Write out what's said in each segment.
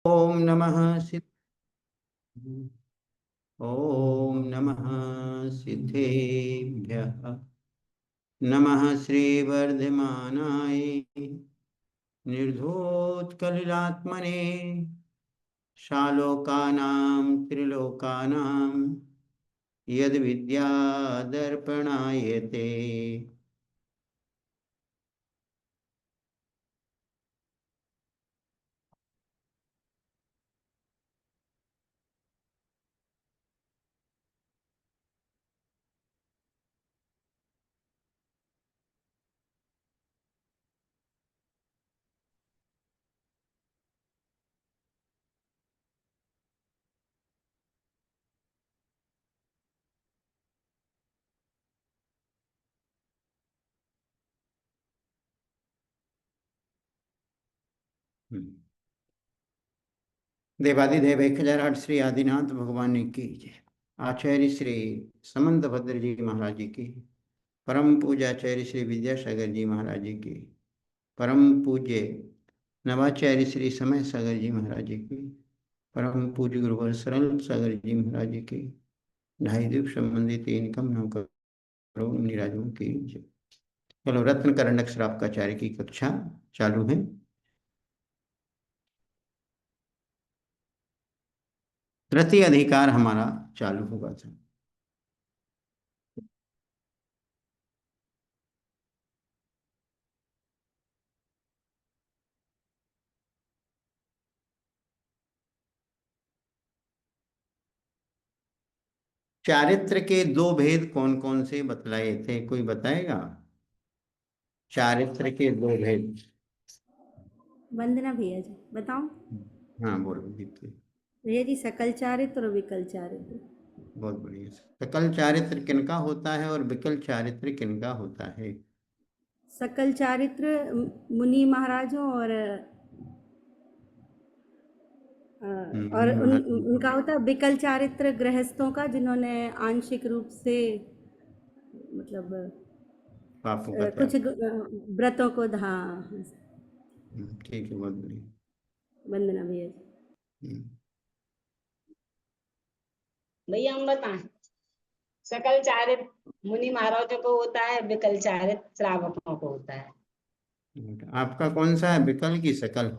ओम नमः सिद्ध ओम नमः सिद्धेभ्यः नमः श्रीवर्धमानाय निर्धूतकलिलात्मने शालोकानां त्रिलोकानां यद्विद्यादर्पणायते। देवादिदेव 1008 श्री आदिनाथ भगवान की जय। आचार्य श्री समंत भद्र जी महाराज जी की, परम पूज्य आचार्य श्री विद्यासागर जी महाराज जी की, परम पूज्य नवाचार्य श्री समय सागर जी महाराज जी की, परम पूज्य गुरुवर सरल सागर जी महाराज जी की, ढाई दीप संबंधी तीन कम नौ करोड़ निराजों की जय। चलो, रत्न करंडक श्राप का आचार्य की कक्षा चालू है। तृतीय अधिकार हमारा चालू होगा था। चारित्र के दो भेद कौन कौन से बतलाए थे, कोई बताएगा? चारित्र के दो भेद। वंदना भैया जी, बताऊं? हाँ बोलो दीप्ति। भैया जी, सकल चारित्र और विकल चारित्र। बहुत बढ़िया। सकल चारित्र किनका होता है और विकल चारित्र किनका होता है? सकल चारित्र मुनि महाराजों और उनका होता है। विकल चारित्र गृहस्थों का, जिन्होंने आंशिक रूप से मतलब पापों का कुछ त्याग। व्रतों को ठीक है, बहुत बढ़िया। वंदना भैया जी। हम्म, भैया हम बताएं। सकल चारित मुनि महाराजों को होता है, विकल चारित श्रावकों को होता है। आपका कौन सा है, विकल की सकल?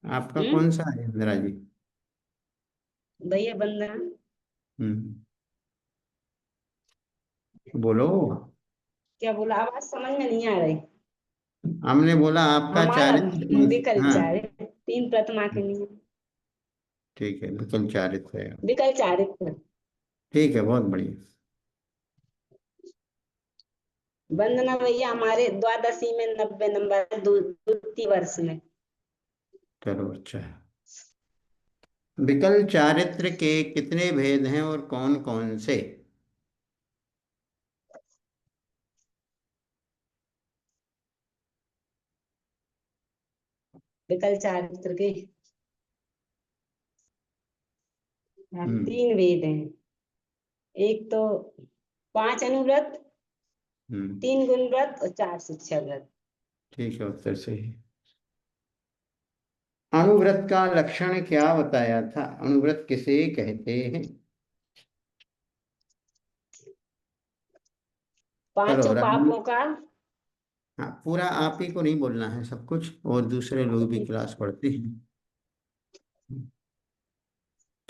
आपका कौन सा है इंदिरा जी? भैया वंदना। हम्म, बोलो। क्या बोला? आवाज समझ में नहीं आ रही। हमने बोला आपका हमारा चारित्र कौन विकल हाँ। चारित तीन प्रतिमा के लिए। ठीक है, विकल चारित्र है। विकल चारित्र। ठीक है, बहुत बढ़िया। वंदना भैया, हमारे द्वादशी में 90 नंबर, द्वितीय वर्ष में। चलो, अच्छा है। विकल चारित्र के कितने भेद हैं और कौन कौन से? विकल चारित्र के हम्म। तीन वेद हैं। एक तो 5 अनुव्रत, हम्म। 3 गुण व्रत और 4 शिक्षा व्रत। ठीक है, उत्तर सही। अणुव्रत का लक्षण क्या बताया था? अणुव्रत किसे कहते हैं? चलो पांचों राम। पापों का। हाँ, पूरा आप ही को नहीं बोलना है सब कुछ, और दूसरे लोग भी क्लास पढ़ते हैं।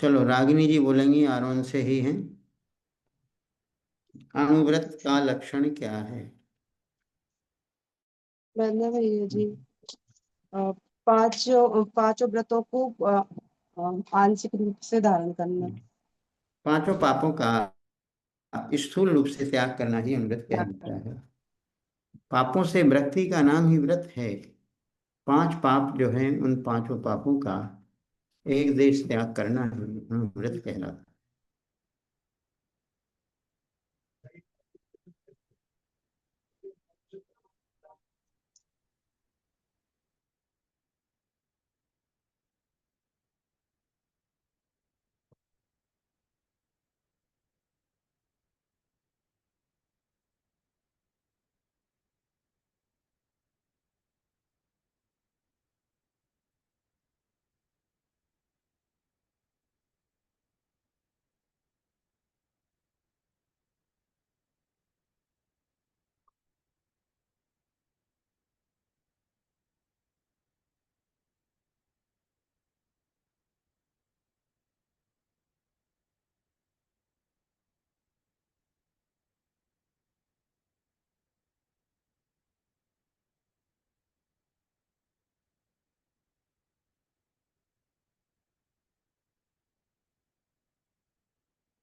चलो, रागिनी जी बोलेंगी, आरोन से ही हैं। अणुव्रत का लक्षण क्या है? वंदना भैया जी, अ, पांचों व्रतों को आंशिक रूप से धारण करना। पांचों पापों का स्थूल रूप से त्याग करना ही अणुव्रत कहलाता है। पापों से व्यक्ति का नाम ही व्रत है। पांच पाप जो हैं, उन पांचों पापों का एक देश त्याग करना ही व्रत कहलाता है।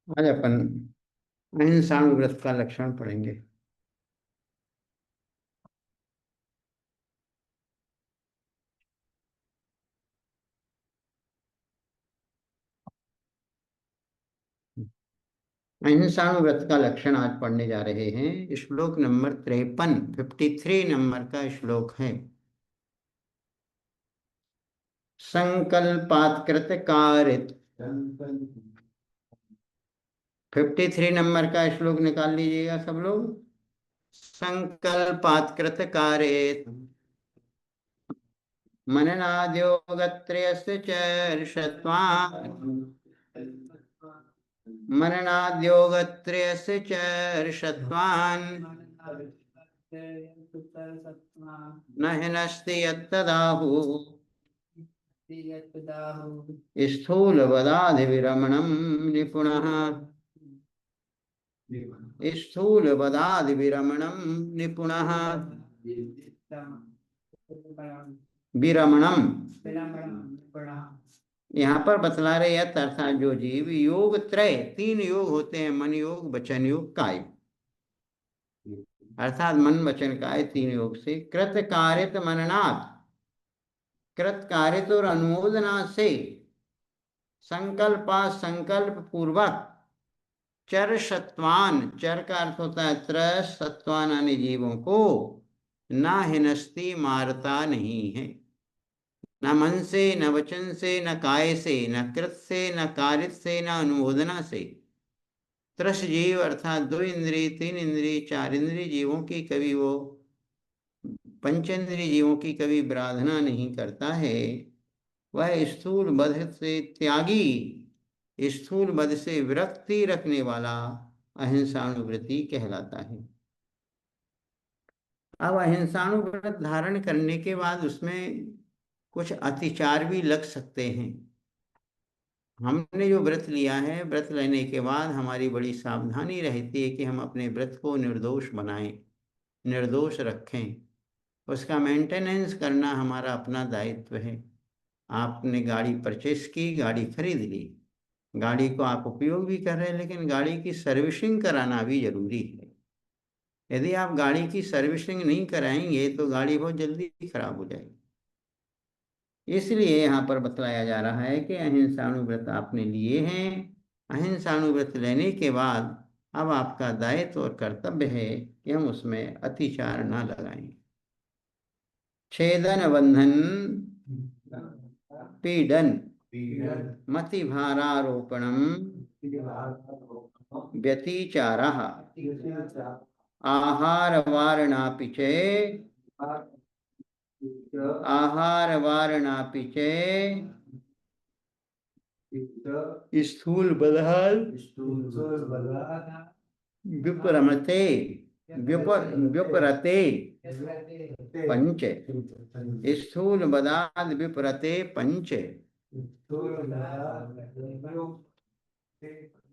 आज अपन अहिंसाणु व्रत का लक्षण पढ़ेंगे। अहिंसाणु व्रत का लक्षण आज पढ़ने जा रहे हैं। श्लोक नंबर 53, 53 नंबर का श्लोक है। संकल्पात कृत कारित, 53 नंबर का श्लोक निकाल लीजिएगा सब लोग। संकल्पात कृत कारित मननाद्योगत्रयस्य चर्षत्वान्, मननाद्योगत्रयस्य चर्षत्वान् न हिनस्ति यत्तदाहु स्थूलवदादिविरमणं निपुणः, स्थूलवदादिविरमणं निपुणः। विरमणम यहाँ पर बतला रहे हैं, अर्थात जो जीव योग त्रय, 3 योग होते हैं, मन योग, वचन योग, काय, अर्थात मन वचन काय 3 योग से कृत कारित मननात्, कृत कारित और अनुमोदना से, संकल्पा संकल्प पूर्वक, चर सत्वान, चर का अर्थ होता है त्रस, सत्वान यानी जीवों को, ना हिनस्ती मारता नहीं है, न मन से, न वचन से, न काय से, न कृत से, न कारित से, न अनुमोदना से। त्रस जीव अर्थात 2 इंद्रिय, 3 इंद्रिय, 4 इंद्रिय जीवों की कभी वो पंचेंद्रिय जीवों की कभी आराधना नहीं करता है। वह स्थूल बध से त्यागी, स्थूल बध से विरक्ति रखने वाला अहिंसाणुव्रती कहलाता है। अब अहिंसाणुव्रत धारण करने के बाद उसमें कुछ अतिचार भी लग सकते हैं। हमने जो व्रत लिया है, व्रत लेने के बाद हमारी बड़ी सावधानी रहती है कि हम अपने व्रत को निर्दोष बनाएं, निर्दोष रखें। उसका मेंटेनेंस करना हमारा अपना दायित्व है। आपने गाड़ी परचेस की, गाड़ी खरीद ली, गाड़ी को आप उपयोग भी कर रहे हैं, लेकिन गाड़ी की सर्विसिंग कराना भी जरूरी है। यदि आप गाड़ी की सर्विसिंग नहीं कराएंगे तो गाड़ी बहुत जल्दी खराब हो जाएगी। इसलिए यहाँ पर बतलाया जा रहा है कि अहिंसाणुव्रत आपने लिए हैं। अहिंसाणुव्रत लेने के बाद अब आपका दायित्व और कर्तव्य है कि हम उसमें अतिचार न लगाएं। छेदन, बंधन, पीडन, मति भारारोपणम, व्यतिचारः, आहार वारणापि च, आहार वारणापि च, स्थूल बलहाल विप्रमते, विप्रते पंच, स्थूल बदाद विप्रते पंच,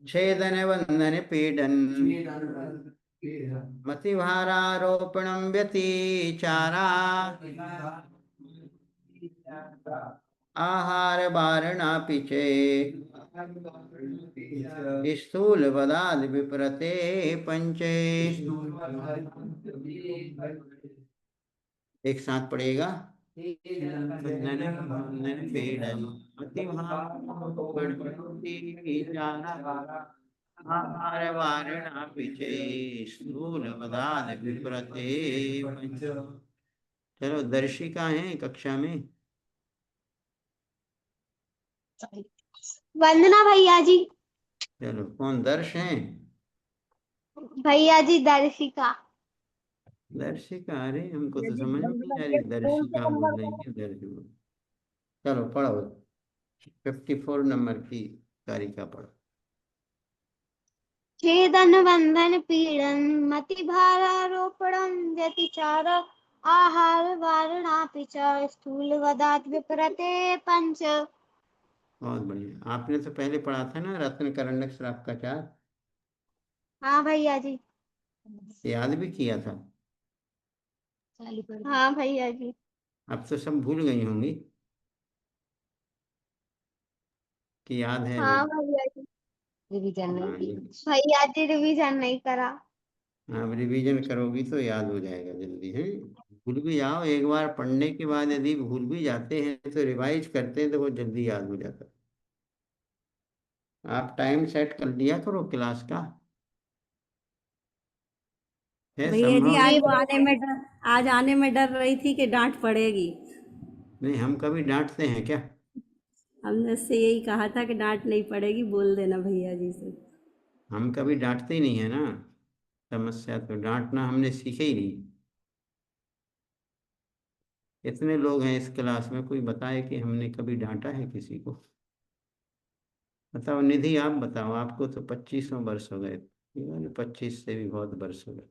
छेदन बंधन पीडन, मतिभारारोपणं व्यतिचारा, आहार वारणापि च, स्थूल बदाद विप्रते पंच। एक साथ पड़ेगा। आहार वारणापि च, स्थूल बदाद विप्रते पंच। चलो, दर्शिका है कक्षा में। वंदना भैया जी। चलो, कौन दर्श है? भैया जी दर्शिका। दर्शिका, अरे हमको तो समझ में नहीं आ रही, दर्शिका बोल रही है, दर्श बोल। चलो पढ़ो, 54 नंबर की कारिका पढ़ो। छेदन बंधन पीड़न मति भारारोपणं व्यतिचार, आहार वारणापि च, स्थूल वदात् विप्रते पंच। बहुत बढ़िया। आपने तो पहले पढ़ा था ना, रत्न करंडक श्राप का चार, हाँ भैया जी। याद भी किया था। हाँ भैया जी। अब तो सब भूल गई होंगी कि याद है अभी? हाँ भैया जी। रिवीजन हाँ नहीं ये भैया जी रिवीजन नहीं करा। अब रिवीजन करोगी तो याद हो जाएगा जल्दी है। भूल भी जाओ एक बार पढ़ने के बाद, यदि भूल भी जाते हैं तो रिवाइज करते हैं तो वो जल्दी याद हो जाता है। आप टाइम सेट कर लिया करो क्लास का, है भैया जी संभव जी नहीं? आज आने में डर रही थी कि डांट पड़ेगी। नहीं, हम कभी डांटते हैं क्या? हमने उससे यही कहा था कि डांट नहीं पड़ेगी, बोल देना भैया जी से। हम कभी डांटते ही नहीं है ना। समस्या तो डांटना हमने सीखे ही नहीं। इतने लोग हैं इस क्लास में, कोई बताए कि हमने कभी डांटा है किसी को? बताओ निधि, आप बताओ, आपको तो 25 वर्ष हो गए, ये वाले 25 से भी बहुत वर्ष हो गए।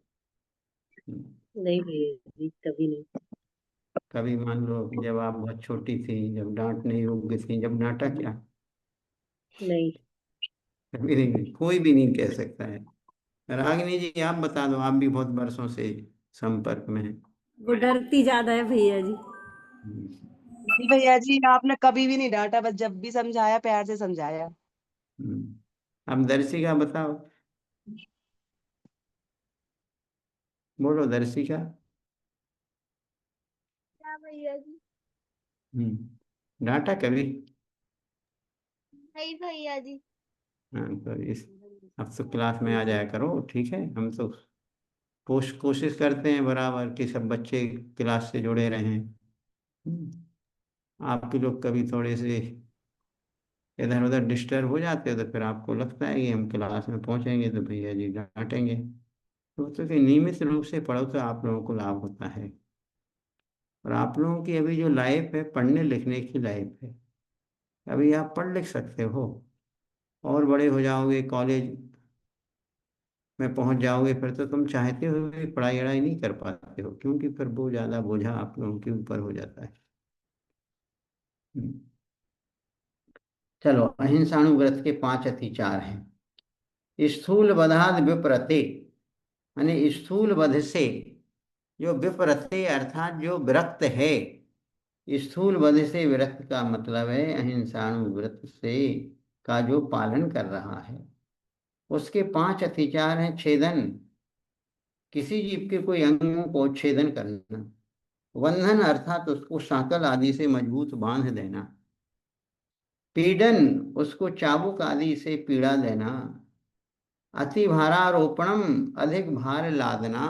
नहीं भैया जी, कभी नहीं। कभी मान लो जब आप बहुत छोटी थी, जब डांटने योग्य थी, जब डांटा क्या? नहीं। कभी नहीं, कोई भी नहीं कह सकता है। रागिनी जी आप बता दो, आप भी बहुत वर्षों से संपर्क में हैं। वो डरती ज्यादा है भैया जी। जी भैया जी, आपने कभी भी नहीं डांटा, बस जब भी समझाया प्यार से समझाया। अब दर्शिका बताओ, बोलो दर्शिका। क्या भैया जी? डांटा कभी? नहीं भैया जी। हाँ तो इस, अब तो क्लास में आ जाया करो, ठीक है? हम तो कोशिश करते हैं बराबर कि सब बच्चे क्लास से जुड़े रहें। आपके लोग कभी थोड़े से इधर उधर डिस्टर्ब हो जाते हो तो फिर आपको लगता है कि हम क्लास में पहुंचेंगे तो भैया जी डांटेंगे। तो कि नियमित रूप से पढ़ो तो आप लोगों को लाभ होता है। और आप लोगों की अभी जो लाइफ है, पढ़ने लिखने की लाइफ है। अभी आप पढ़ लिख सकते हो, और बड़े हो जाओगे, कॉलेज में पहुंच जाओगे, फिर तो तुम चाहते हुए भी पढ़ाई वढ़ाई नहीं कर पाते हो, क्योंकि फिर वो ज़्यादा बोझा आप लोगों के ऊपर हो जाता है। हम्म। चलो, अहिंसाणुव्रत के 5 अतिचार हैं। स्थूल वधाद विप्रते, यानी स्थूल वध से जो विप्रते अर्थात जो विरक्त है, स्थूल वध से विरक्त का मतलब है अहिंसाणुव्रत से का जो पालन कर रहा है। उसके 5 अतिचार हैं। छेदन, किसी जीव के कोई अंगों को छेदन करना। बंधन अर्थात उसको सांकल आदि से मजबूत बांध देना। पीड़न, उसको चाबुक आदि से पीड़ा देना। अति भारारोपणम, अधिक भार लादना,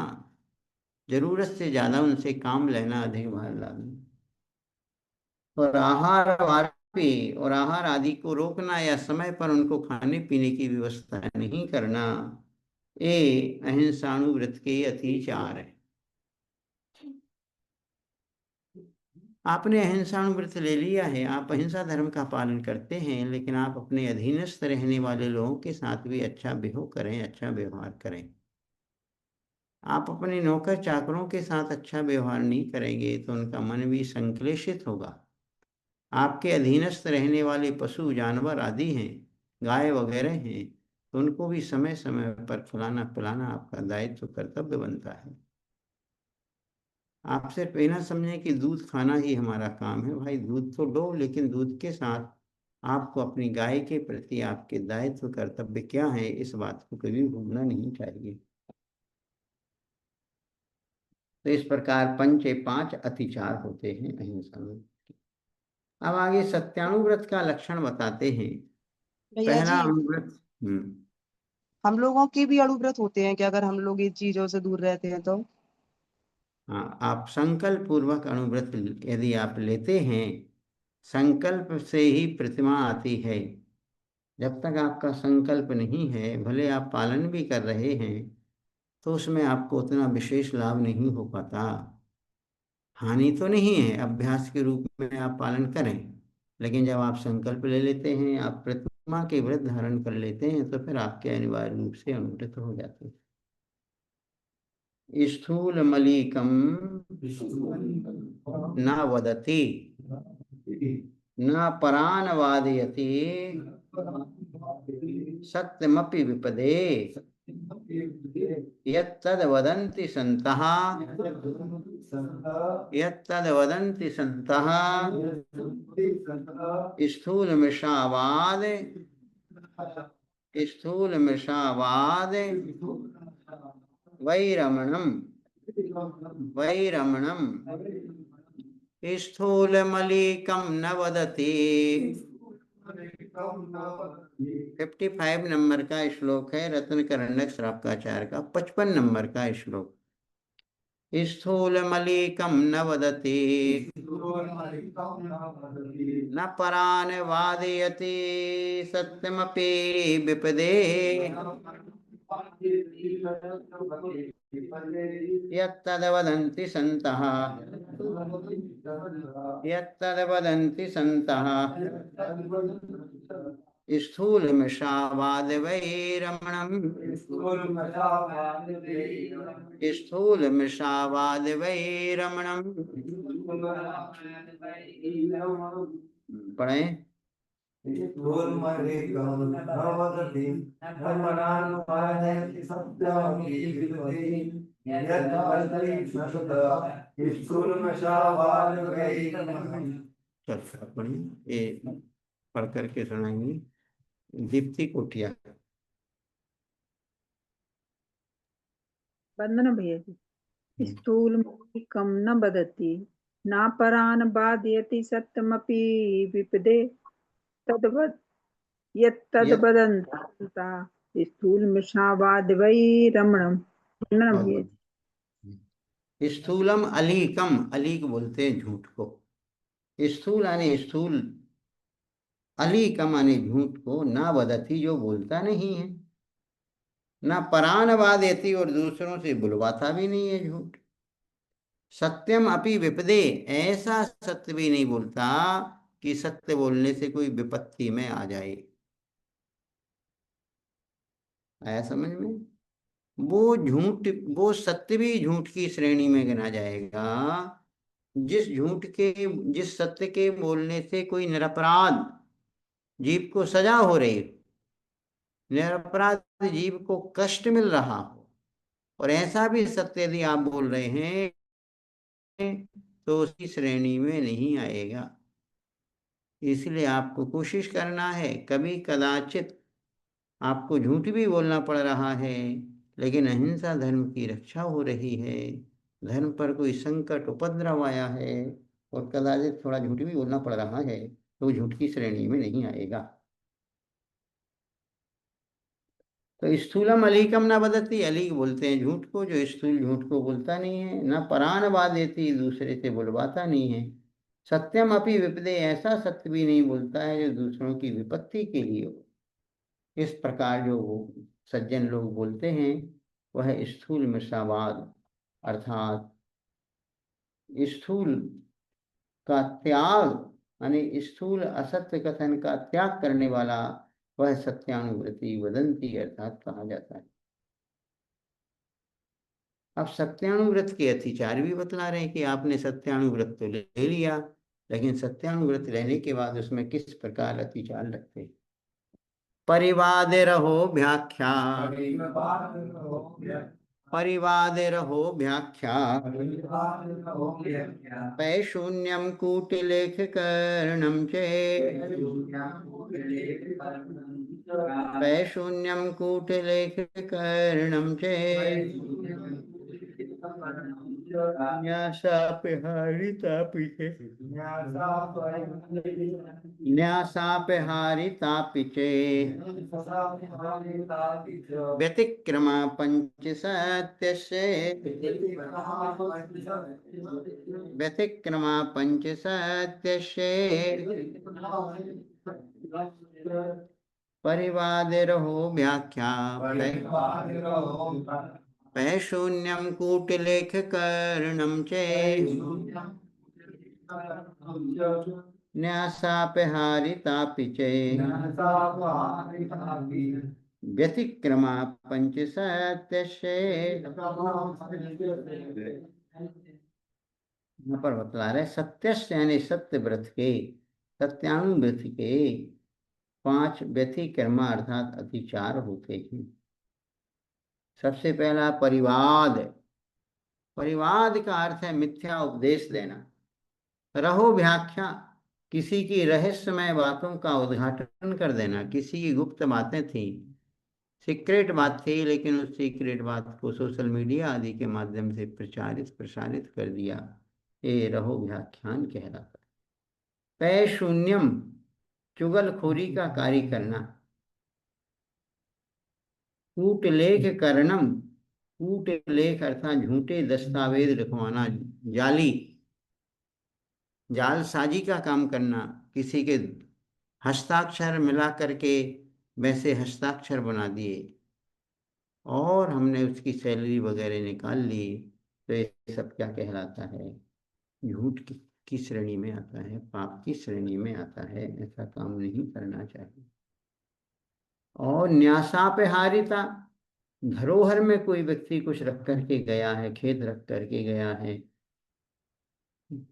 जरूरत से ज्यादा उनसे काम लेना, अधिक भार लादना। और आहार वारपी, और आहार आदि को रोकना या समय पर उनको खाने पीने की व्यवस्था नहीं करना, ये अहिंसाणुव्रत के अतिचार है। आपने अहिंसाणुव्रत ले लिया है, आप अहिंसा धर्म का पालन करते हैं, लेकिन आप अपने अधीनस्थ रहने वाले लोगों के साथ भी अच्छा बिहेव करें, अच्छा व्यवहार करें। आप अपने नौकर चाकरों के साथ अच्छा व्यवहार नहीं करेंगे तो उनका मन भी संक्लेशित होगा। आपके अधीनस्थ रहने वाले पशु जानवर आदि हैं, गाय वगैरह हैं, तो उनको भी समय समय पर खिलाना पिलाना आपका दायित्व कर्तव्य बनता है। आप सिर्फ ये ना समझें कि दूध खाना ही हमारा काम है। भाई दूध तो लो, लेकिन दूध के साथ आपको अपनी गाय के प्रति आपके दायित्व कर्तव्य क्या है, इस बात को कभी भूलना नहीं चाहिए। तो इस प्रकार 5 अतिचार होते हैं अहिंसा में। अब आगे सत्यानुव्रत का लक्षण बताते हैं। भैया पहला जी, अनुव्रत। हम लोगों के भी अणुव्रत होते हैं कि अगर हम लोग इन चीजों से दूर रहते हैं तो? हाँ, आप संकल्प पूर्वक अनुव्रत यदि आप लेते हैं, संकल्प से ही प्रतिमा आती है। जब तक आपका संकल्प नहीं है, भले आप पालन भी कर रहे हैं, तो उसमें आपको उतना विशेष लाभ नहीं हो पाता। हानि तो नहीं है, अभ्यास के रूप में आप पालन करें, लेकिन जब आप संकल्प ले लेते हैं, आप प्रतिमा के व्रत धारण कर लेते हैं, तो फिर आपके अनिवार्य रूप से अनुव्रत हो जाते हैं। स्थूल मलिकम न वदति, न परान वादयति, सत्यमपि विपदे, यत्तद् वदन्ति सन्तः, यत्तद् वदन्ति सन्तः स्थूल मृषावाद स्थूल मृषावाद वैरमणम वैरमणम स्थूलमलीकं न वदति। 55 नंबर का श्लोक है रत्नकरण्यक श्रावकाचार्य का, 55 नंबर का श्लोक। स्थूलमलीकं न वदति न परान वादयति सत्यमपि विपदे यत्तद्वदन्ति सन्तः यत्तद्वदन्ति सन्तः स्थूलमृषावाद वैरमणम् स्थूलमृषावाद वैरमणम्। पढ़े। चल पढ़िए, ये पढ़ करके सुनाएंगे। दीप्ति कोटिया। वंदना भैया जी। स्थूलमलीकं न वदति न परान बाधयति सत्यमपि विपदे तद्वद यत्तद्वदन्ता स्थूलमृषावाद वैरमणम्। वंदना भैया जी। स्थूलम अलीकम, अलीक बोलते हैं झूठ को। स्थूल यानी स्थूल, अलीकम यानी झूठ को, ना वदति जो बोलता नहीं है, ना परान वादयति और दूसरों से बुलवाता भी नहीं है झूठ। सत्यम अपि विपदे, ऐसा सत्य भी नहीं बोलता कि सत्य बोलने से कोई विपत्ति में आ जाए। आया समझ में? वो झूठ, वो सत्य भी झूठ की श्रेणी में गिना जाएगा जिस सत्य के बोलने से कोई निरपराध जीव को सजा हो रही हो, निरपराध जीव को कष्ट मिल रहा हो, और ऐसा भी सत्य यदि आप बोल रहे हैं तो उसकी श्रेणी में नहीं आएगा। इसलिए आपको कोशिश करना है। कभी कदाचित आपको झूठ भी बोलना पड़ रहा है, लेकिन अहिंसा धर्म की रक्षा हो रही है, धर्म पर कोई संकट उपद्रव आया है और कदाचित थोड़ा झूठ भी बोलना पड़ रहा है, तो झूठ की श्रेणी में नहीं आएगा। तो स्थूलम अलीकम न वदति, अलीक बोलते हैं झूठ को, जो स्थूल झूठ को बोलता नहीं है। न परान वादयति, दूसरे से बुलवाता नहीं है। सत्यम अपि विपदे, ऐसा सत्य भी नहीं बोलता है जो दूसरों की विपत्ति के लिए हो। इस प्रकार जो सज्जन लोग बोलते हैं वह स्थूल मृषावाद, अर्थात स्थूल का त्याग, यानी स्थूल असत्य कथन का त्याग करने वाला, वह सत्यानुव्रति वदंती अर्थात कहा जाता है। अब सत्यानुव्रत के अतिचार भी बतला रहे हैं कि आपने सत्यानुव्रत तो ले लिया, लेकिन सत्यानुव्रत लेने के बाद उसमें किस प्रकार अतिचार लगते हैं। परिवाद रहो व्याख्या, परिवाद रहो व्याख्या, पैशून्यम कूटलेख कर्णम चे, पैशून्यम कूटलेख कर्णम चे, न्यासापहारितापिचे, न्यासापहारितापिचे, व्यतिक्रमा पंच सत्यस्य, व्यतिक्रमा पंच सत्यस्य, परिवाद रहो व्याख्या, पैशून्यम कूटलेख कर्णम चे, न्यासापहारितापि चे, व्यतिक्रमा पंच सत्यस्य। यहाँ पर बतला रहे सत्यस्य यानी सत्य व्रत के, सत्यानुव्रत के 5 व्यतिक्रमा अर्थात अतिचार होते हैं। सबसे पहला परिवाद। परिवाद का अर्थ है मिथ्या उपदेश देना। रहो व्याख्या, किसी की रहस्यमय बातों का उद्घाटन कर देना। किसी की गुप्त बातें थी सीक्रेट बात थी, लेकिन उस सीक्रेट बात को सोशल मीडिया आदि के माध्यम से प्रचारित प्रसारित कर दिया। ये रहो व्याख्यान कहलाता है। पै शून्यम, चुगलखोरी का कार्य करना। कूटलेख करणम, कूटलेख अर्थात झूठे दस्तावेज लिखवाना, जाली जालसाजी का काम करना, किसी के हस्ताक्षर मिला करके वैसे हस्ताक्षर बना दिए और हमने उसकी सैलरी वगैरह निकाल ली, तो ये सब क्या कहलाता है? झूठ की श्रेणी में आता है, पाप की श्रेणी में आता है। ऐसा काम नहीं करना चाहिए। और न्यासापहारिता, धरोहर में कोई व्यक्ति कुछ रख करके गया है, खेत रख करके गया है,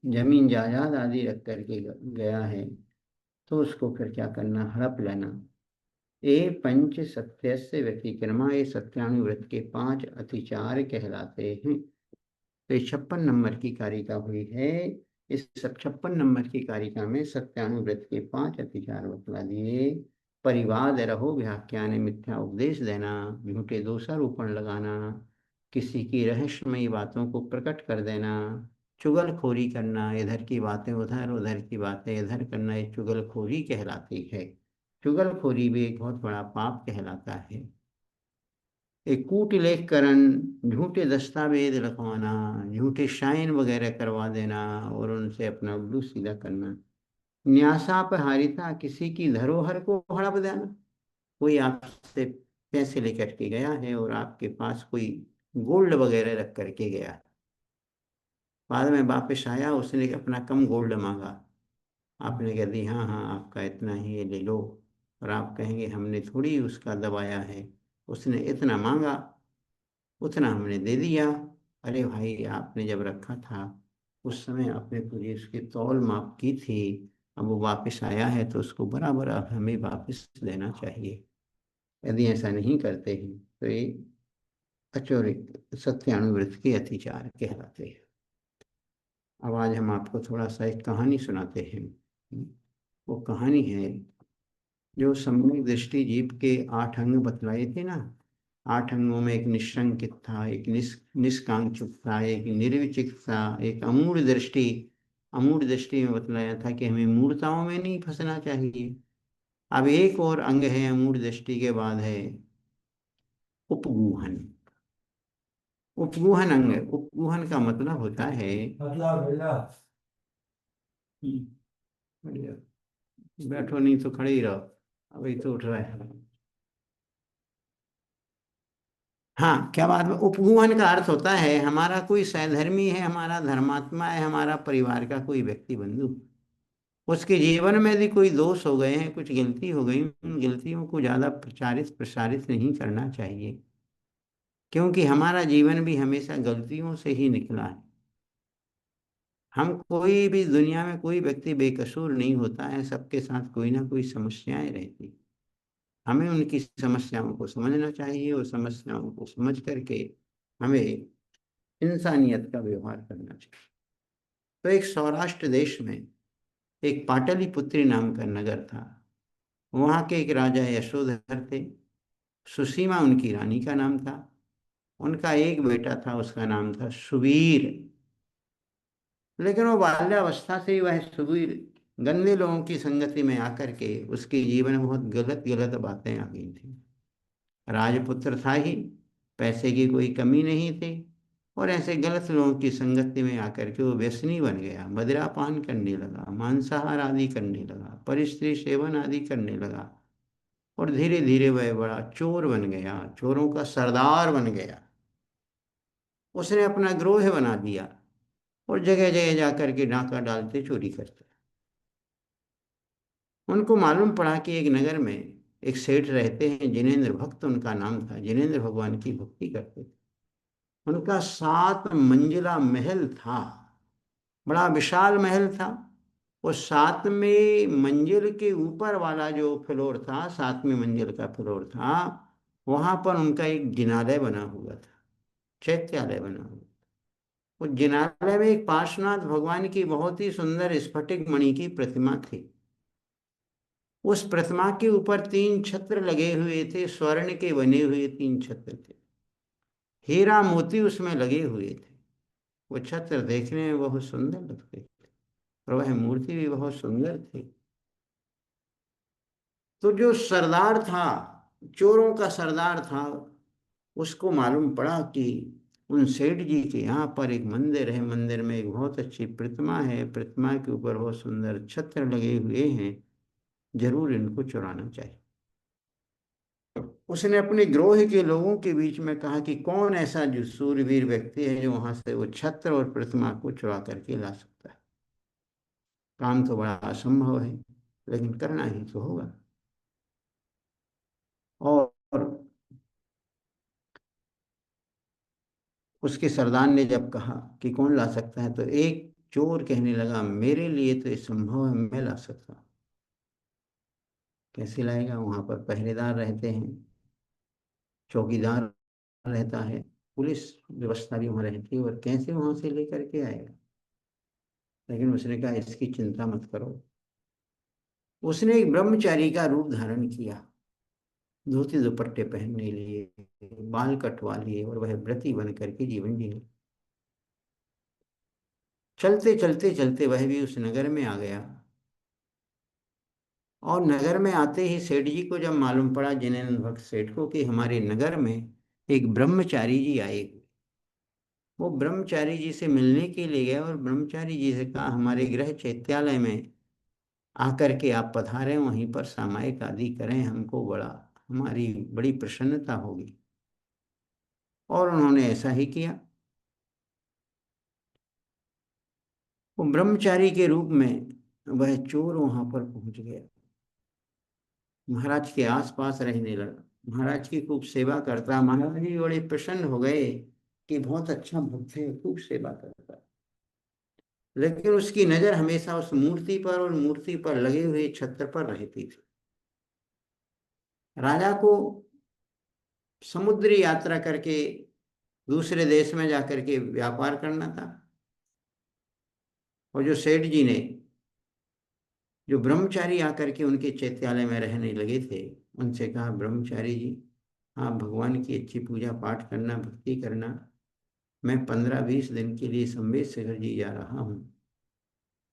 जमीन जायदाद आदि रख करके गया है, तो उसको फिर क्या करना? हड़प लेना। ये पंच सत्यस्य व्यतिक्रमा, ये सत्यानुव्रत के 5 अतिचार कहलाते हैं। तो ये 56 नंबर की कारिका हुई है। इस 56 नंबर की कारिका में सत्यानुव्रत के 5 अतिचार बतला दिए। परिवाद रहो व्याख्यान, मिथ्या उपदेश देना, झूठे दोषारोपण लगाना, किसी की रहस्यमयी बातों को प्रकट कर देना, चुगलखोरी करना, इधर की बातें उधर, उधर की बातें इधर करना, ये चुगलखोरी कहलाती है। चुगलखोरी भी एक बहुत बड़ा पाप कहलाता है। एक कूटलेखकरण, झूठे दस्तावेज लिखवाना, झूठे साइन वगैरह करवा देना और उनसे अपना उल्लू सीधा करना। न्यासापहारिता, किसी की धरोहर को हड़प देना। कोई आपसे पैसे लेकर के गया है और आपके पास कोई गोल्ड वगैरह रख करके गया, बाद में वापस आया, उसने अपना कम गोल्ड मांगा, आपने कह दी हाँ हाँ आपका इतना ही, ये ले लो, और आप कहेंगे हमने थोड़ी उसका दबाया है, उसने इतना मांगा, उतना हमने दे दिया। अरे भाई, आपने जब रखा था उस समय आपने पूरी उसकी तौल माप की थी, अब वो वापस आया है तो उसको बराबर अब हमें वापस देना चाहिए। यदि ऐसा नहीं करते हैं तो ये अचोरित सत्यानुव्रत के अतिचार कहलाते हैं। अब आज हम आपको थोड़ा सा एक कहानी सुनाते हैं। वो कहानी है जो सम्यक दृष्टि जीव के 8 अंग बतलाए थे ना। 8 अंगों में एक निशंकित था, एक निष्कांक्षित था, एक निर्विचित था, एक अमूढ़ दृष्टि। अमूढ़ दृष्टि में बतलाया था कि हमें मूर्ताओं में नहीं फंसना चाहिए। अब एक और अंग है अमूढ़ दृष्टि के बाद है उपगूहन। उपगूहन अंग, उपगूहन का मतलब होता है बढ़िया, बैठो नहीं तो खड़े ही रहो, अभी तो उठ रहा है। हाँ, क्या बात है। उपगूहन का अर्थ होता है हमारा कोई सहधर्मी है, हमारा धर्मात्मा है, हमारा परिवार का कोई व्यक्ति बंधु, उसके जीवन में यदि कोई दोष हो गए हैं, कुछ गलती हो गई, उन गलतियों को ज्यादा प्रचारित प्रसारित नहीं करना चाहिए, क्योंकि हमारा जीवन भी हमेशा गलतियों से ही निकला है। हम कोई भी दुनिया में कोई व्यक्ति बेकसूर नहीं होता है, सबके साथ कोई ना कोई समस्याएं रहती। हमें उनकी समस्याओं को समझना चाहिए और समस्याओं को समझ करके हमें इंसानियत का व्यवहार करना चाहिए। तो एक सौराष्ट्र देश में एक पाटलिपुत्री नाम का नगर था। वहाँ के एक राजा यशोधर थे। सुसीमा उनकी रानी का नाम था। उनका एक बेटा था, उसका नाम था सुवीर। लेकिन वो बाल्यावस्था से ही वह सुवीर गंदे लोगों की संगति में आकर के उसके जीवन में बहुत गलत गलत बातें आ गई थी। राजपुत्र था ही, पैसे की कोई कमी नहीं थी, और ऐसे गलत लोगों की संगति में आकर के वो व्यसनी बन गया। मदिरापान करने लगा, मांसाहार आदि करने लगा, परस्त्री सेवन आदि करने लगा, और धीरे धीरे वह बड़ा चोर बन गया, चोरों का सरदार बन गया। उसने अपना ग्रोह बना दिया और जगह जगह जाकर के डाका डालते चोरी करते। उनको मालूम पड़ा कि एक नगर में एक सेठ रहते हैं, जिनेंद्र भक्त उनका नाम था, जिनेंद्र भगवान की भक्ति करते थे। उनका 7 मंजिला महल था, बड़ा विशाल महल था। उस 7वें मंजिल के ऊपर वाला जो फ्लोर था, 7वें मंजिल का फ्लोर था, वहां पर उनका एक जिनालय बना हुआ था, चैत्यालय बना हुआ। उस जिनालय में एक पार्श्वनाथ भगवान की बहुत ही सुंदर स्फटिक मणि की प्रतिमा थी। उस प्रतिमा के ऊपर 3 छत्र लगे हुए थे, स्वर्ण के बने हुए 3 छत्र थे, हीरा मोती उसमें लगे हुए थे। वो छत्र देखने में बहुत सुंदर लगते थे और वह मूर्ति भी बहुत सुंदर थी। तो जो सरदार था, चोरों का सरदार था, उसको मालूम पड़ा कि उन सेठ जी के यहाँ पर एक मंदिर है, मंदिर में एक बहुत अच्छी प्रतिमा है, प्रतिमा के ऊपर बहुत सुंदर छत्र लगे हुए हैं, जरूर इनको चुराना चाहिए। उसने अपने ग्रोह के लोगों के बीच में कहा कि कौन ऐसा जो सूरवीर व्यक्ति है जो वहां से वो छत्र और प्रतिमा को चुरा करके ला सकता है। काम तो बड़ा असंभव है, लेकिन करना ही तो होगा। और उसके सरदार ने जब कहा कि कौन ला सकता है, तो एक चोर कहने लगा, मेरे लिए तो ये संभव है, मैं ला सकता हूँ। कैसे लाएगा? वहां पर पहरेदार रहते हैं, चौकीदार रहता है, पुलिस व्यवस्था भी वहां रहती है, और कैसे वहां से लेकर के आएगा? लेकिन उसने कहा इसकी चिंता मत करो। उसने एक ब्रह्मचारी का रूप धारण किया, धोती दुपट्टे पहनने लिए, बाल कटवा लिए, और वह व्रती बन करके जीवन जीने। चलते चलते चलते वह भी उस नगर में आ गया, और नगर में आते ही सेठ जी को जब मालूम पड़ा, जिनेंद्र भक्त सेठ को, कि हमारे नगर में एक ब्रह्मचारी जी आए, वो ब्रह्मचारी जी से मिलने के लिए गया और ब्रह्मचारी जी से कहा, हमारे गृह चैत्यालय में आकर के आप पधारें, वहीं पर सामायिक आदि करें, हमको हमारी बड़ी प्रसन्नता होगी। और उन्होंने ऐसा ही किया। वो ब्रह्मचारी के रूप में वह चोर वहां पर पहुंच गया, महाराज के आसपास रहने लगा, महाराज की खूब सेवा करता। महाराज जी बड़े प्रसन्न हो गए कि बहुत अच्छा भक्त है, खूब सेवा करता। लेकिन उसकी नजर हमेशा उस मूर्ति पर और मूर्ति पर लगे हुए छत्र पर रहती थी। राजा को समुद्री यात्रा करके दूसरे देश में जाकर के व्यापार करना था, और जो सेठ जी ने, जो ब्रह्मचारी आकर के उनके चैत्यालय में रहने लगे थे, उनसे कहा, ब्रह्मचारी जी आप भगवान की अच्छी पूजा पाठ करना, भक्ति करना, मैं 15-20 दिन के लिए संबेशगर जी जा रहा हूँ,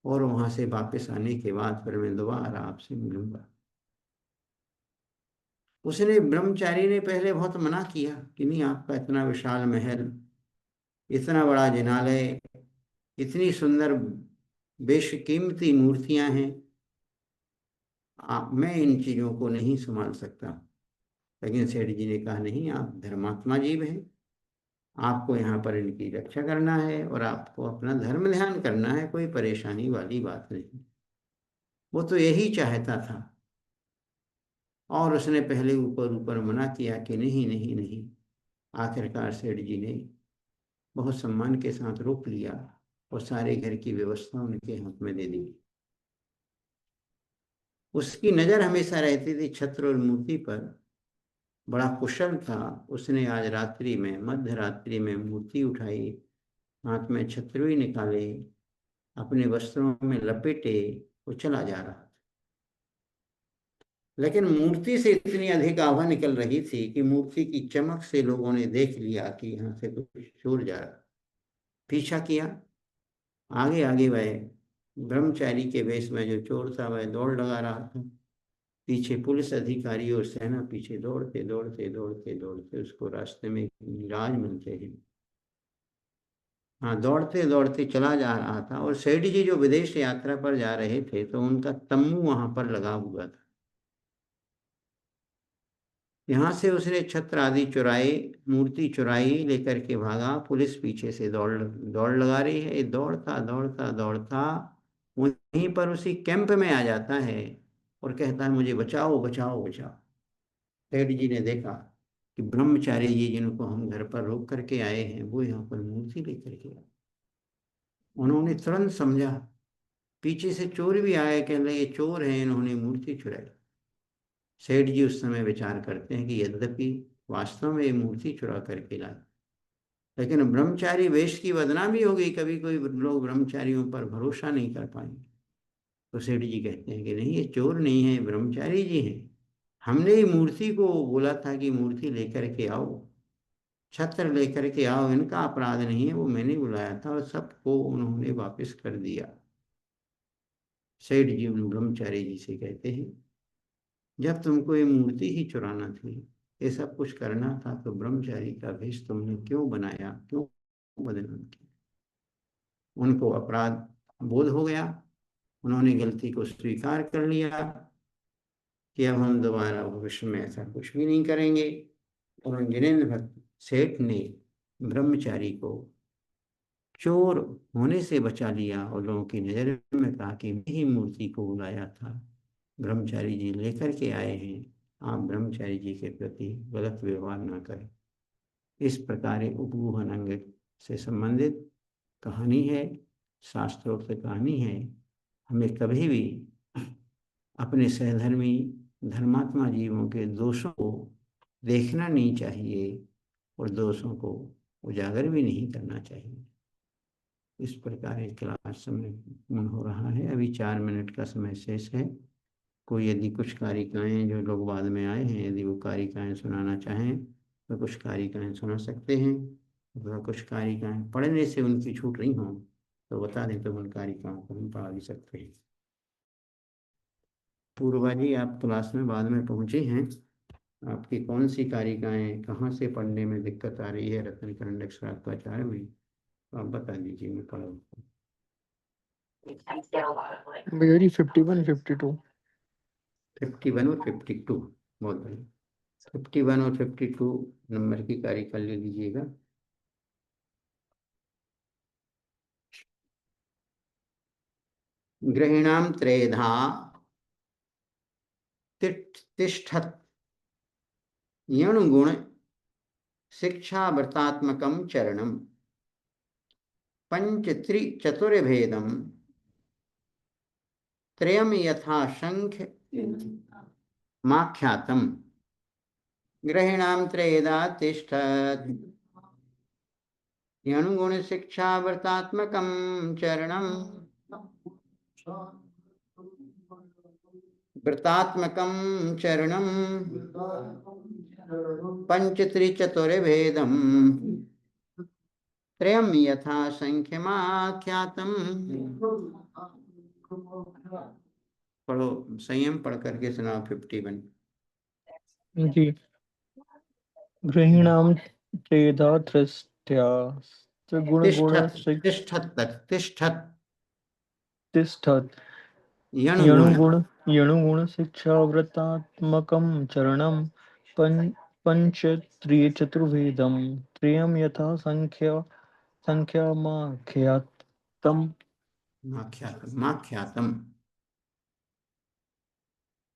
और वहां से वापस आने के बाद फिर मैं दोबारा आपसे मिलूंगा। उसने, ब्रह्मचारी ने पहले बहुत मना किया कि नहीं, आपका इतना विशाल महल, इतना बड़ा जिनालय, इतनी सुंदर बेशकीमती मूर्तियां हैं, मैं इन चीजों को नहीं संभाल सकता। लेकिन सेठ जी ने कहा, नहीं, आप धर्मात्मा जीव हैं, आपको यहाँ पर इनकी रक्षा करना है और आपको अपना धर्म ध्यान करना है, कोई परेशानी वाली बात नहीं। वो तो यही चाहता था। और उसने पहले ऊपर ऊपर मना किया कि नहीं नहीं नहीं। आखिरकार सेठ जी ने बहुत सम्मान के साथ रोक लिया और सारे घर की व्यवस्था उनके हाथ में दे दी। उसकी नजर हमेशा रहती थी छत्र और मूर्ति पर, बड़ा कुशल था। उसने आज रात्रि में, मध्य रात्रि में मूर्ति उठाई, हाथ में छत्रवी निकाले, अपने वस्त्रों में लपेटे, वो चला जा रहा था। लेकिन मूर्ति से इतनी अधिक आभा निकल रही थी कि मूर्ति की चमक से लोगों ने देख लिया कि यहाँ से कुछ चोर जा रहा। पीछा किया, आगे आगे वह ब्रह्मचारी के वेश में जो चोर था वह दौड़ लगा रहा था। पीछे पुलिस अधिकारी और सेना पीछे दौड़ते दौड़ते दौड़ते दौड़ते उसको रास्ते में राज मिलते हैं, हाँ, दौड़ते दौड़ते चला जा रहा था। और सेठ जी जो विदेश यात्रा पर जा रहे थे, तो उनका तम्बू वहां पर लगा हुआ था। यहाँ से उसने छत्र आदि चुराए, मूर्ति चुराई, लेकर के भागा। पुलिस पीछे से दौड़ दौड़ लगा रही है। दौड़ता दौड़ता दौड़ता वहीं पर उसी कैंप में आ जाता है और कहता है, मुझे बचाओ बचाओ बचाओ। सेठ जी ने देखा कि ब्रह्मचारी जी जिनको हम घर पर रोक करके आए हैं, वो यहाँ पर मूर्ति लेकर के आए। उन्होंने तुरंत समझा, पीछे से चोर भी आए, कह रहे ये चोर हैं, इन्होंने मूर्ति चुराई। सेठ जी उस समय विचार करते हैं कि यद्यपि वास्तव में ये मूर्ति चुरा करके लाए, लेकिन ब्रह्मचारी वेश की बदनामी हो गई, कभी कोई लोग ब्रह्मचारियों पर भरोसा नहीं कर पाएंगे। तो सेठ जी कहते हैं कि नहीं, ये चोर नहीं है, ब्रह्मचारी जी हैं। हमने ही मूर्ति को बोला था कि मूर्ति लेकर के आओ, छत्र लेकर के आओ, इनका अपराध नहीं है, वो मैंने बुलाया था, और सबको उन्होंने वापस कर दिया। सेठ जी उन ब्रह्मचारी जी से कहते हैं, जब तुमको ये मूर्ति ही चुराना थी, ये सब कुछ करना था, तो ब्रह्मचारी का भेष तुमने क्यों बनाया, क्यों बदनाम किया? उनको अपराध बोध हो गया, उन्होंने गलती को स्वीकार कर लिया कि अब हम दोबारा भविष्य में ऐसा कुछ भी नहीं करेंगे। और जिनेन्द्र भट्ट सेठ ने ब्रह्मचारी को चोर होने से बचा लिया और लोगों की नजर में कहा कि मैं ही मूर्ति को बुलाया था, ब्रह्मचारी जी लेकर के आए हैं, आप ब्रह्मचारी जी के प्रति गलत व्यवहार ना करें। इस प्रकार उपगूहन अंग से संबंधित कहानी है, शास्त्रोक्त कहानी है। हमें कभी भी अपने सहधर्मी धर्मात्मा जीवों के दोषों को देखना नहीं चाहिए और दोषों को उजागर भी नहीं करना चाहिए। इस प्रकार क्लास समय पूर्ण हो रहा है। अभी 4 मिनट का समय शेष है। कोई यदि कुछ कारिकाएं, जो लोग बाद में आए हैं, यदि वो कारिकाएं सुनाना चाहें तो कुछ कारिकाएं सुना सकते हैं। अगर कुछ कारिकाएं पढ़ने से उनकी छूट रही हों तो बता दें, तो उन कारिकाओं को हम पढ़ा भी सकते हैं। पूर्वा जी, आप क्लास में बाद में पहुंचे हैं, आपकी कौन सी कारिकाएं कहाँ से पढ़ने में दिक्कत आ रही है रत्नकरण अक्षरात्वाचार्य में, तो आप बता दीजिए, मैं पढ़ा। भैया जी 51 52 51 और 52, बहुत बढ़िया। 51 और 52 नंबर की कारिका ले लीजिएगा। गृहिणाम त्रेधा तिष्ठत् यणुगुण शिक्षाव्रतात्मकं चरणम पंचत्रिचतुर्भेदम त्रयम यथा संख्य माख्यातम। गृहिणाम त्रेधा तिष्ठत् यणुगुण शिक्षाव्रतात्मकं चरणम व्रतात्मकं चरणम पंचत्रिचतुर्भेदम त्रयम यथा संख्यमाख्यातम। पढ़ो, संयम पढ़ करके सुनाओ। 51 जी। गृहीणाम त्रेधा त्रिष्ट्या त्रिगुण गुण तिष्ठत् तिष्ठत् यणुगुण यणुगुण शिक्षाव्रतात्मकं चरणं पंचत्रिचतुर्भेदं त्रयं यथा संख्यामाख्यातम्। माख्यातम।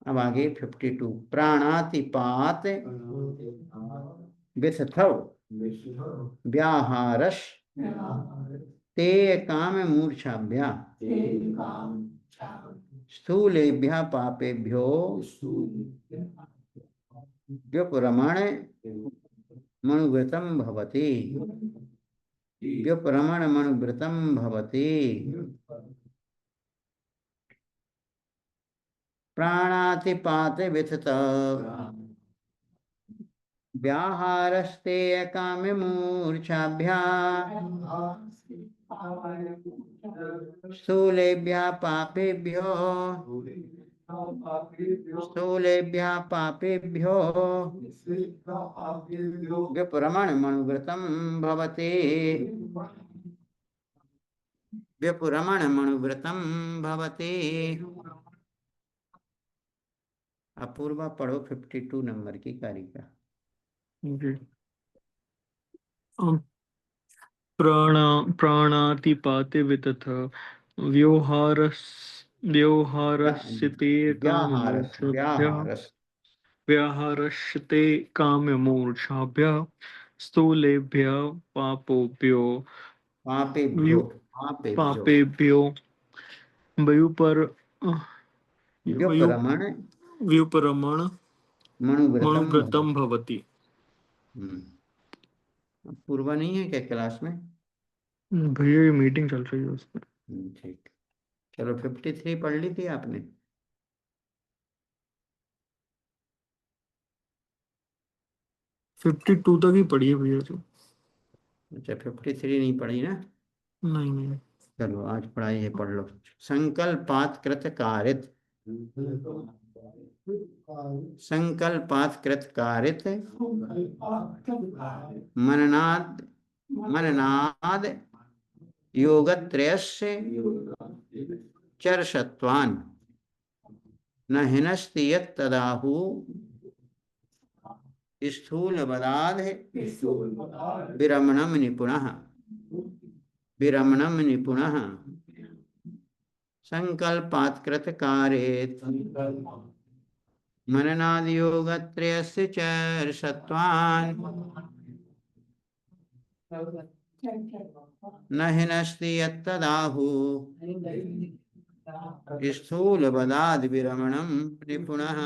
अब आगे 52 प्राणातिपात विथथौ व्याहारश ते काम मूर्छाभ्या स्थूलेभ्यः पापेभ्यो व्यपरमण मनुव्रतं भवति। व्यपरमण मनुव्रतं भवति। प्राणातिपात विथत व्याहारस्ते काम मूर्छाभ्या स्थूलेभ्यः पापेभ्यो व्यपरमण मनुव्रतं भवति। व्यपरमण मनुव्रतं भवति। अपूर्वा पढ़ो 52 नंबर की कारिका। जी। प्राणातिपाते वितथ व्यवहारस्यते व्याहारस्यते काममूर्छाभ्यः स्थूलेभ्यः पापेभ्यो व्युपरमण मनुव्रतं भवति। पूर्वा नहीं है क्या क्लास में? भैया ये मीटिंग चल रही है उसमें। ठीक, चलो 53 पढ़ ली थी आपने? फिफ्टी टू तक ही पढ़ी है भैया जी। अच्छा 53 नहीं पढ़ी ना? नहीं नहीं। चलो आज पढ़ाई है, पढ़ लो। संकल्पात कृत कारित, संकल्पात कृत कारित मननाद मननाद योगत्रयस्य चर्षत्वान् न हिनस्ति यत्तदाहु स्थूलबलाद् विरमणं निपुणः, विरमणं निपुणः। संकल्पात् कृत कारेत् मननादियोगत्रयस्य चर्षत्वान् न हिनस्ति यत्तदाहु स्थूलबलाद् विरमणं निपुणः।